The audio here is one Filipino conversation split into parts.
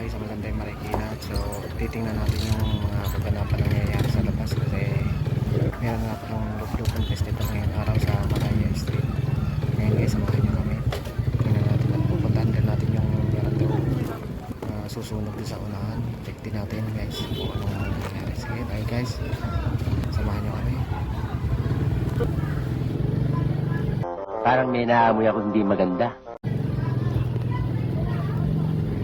tayo sa Magandang Marikina. So titingnan natin yung mga kaganapan na nangyayari sa labas kasi meron nga palang luklukong festival ngayong araw sa Malaya Street. Ngayon guys, samahan nyo kami. Tingnan natin at pupuntahan din natin yung meron daw susunog din sa unahan. Check din natin guys kung anong nangyayari. Sige tayo guys, samahan nyo kami. Parang may naamoy ako hindi maganda.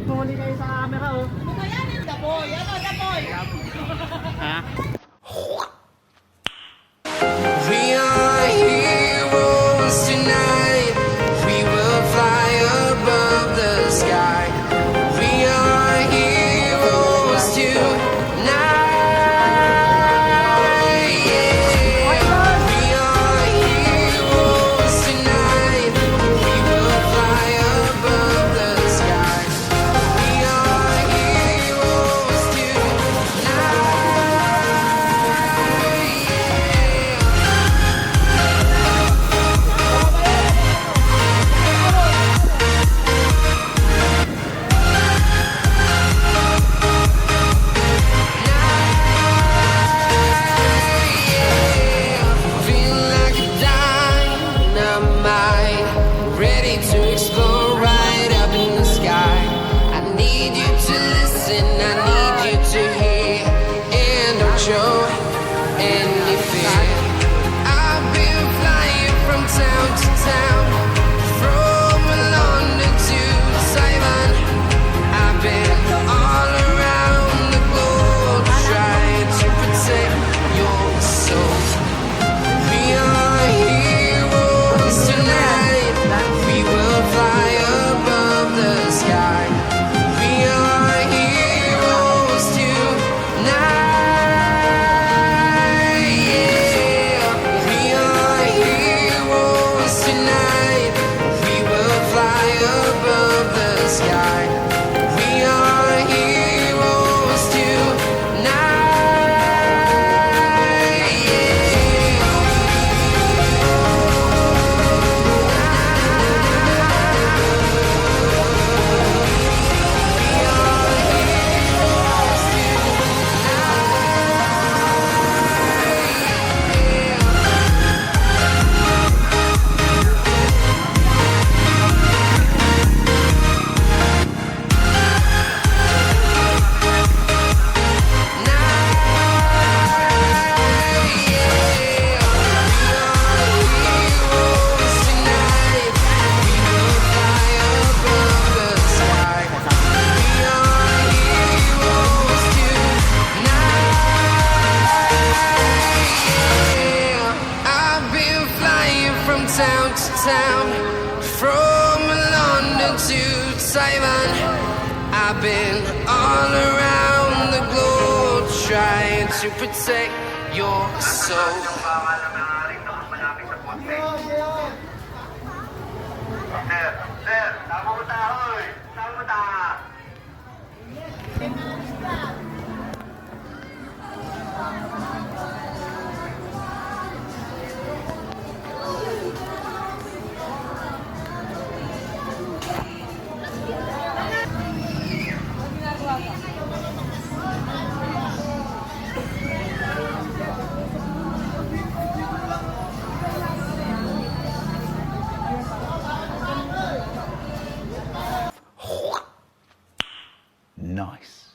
Tumuli kayo sa camera, oh. Ano ba yan? Daboy! Ano, daboy? Ha? We are heroes tonight. We will fly above the sky. We are heroes tonight. Yeah. We are heroes tonight. We will fly above the sky. We are heroes tonight. Feel like a dynamite, ready to explode right up in the sky. I need you to listen, I need you to hear, and don't show any fear. I've been flying from town to town, from London to Taiwan. I've been all around the globe trying to protect your soul. We are heroes tonight. We will fly above the sky. We are heroes tonight. Yeah. We are heroes tonight. We will fly above the sky. We are heroes tonight. Yeah. Town to town, from London to Taiwan. I've been all around the globe trying to protect your soul. Nice.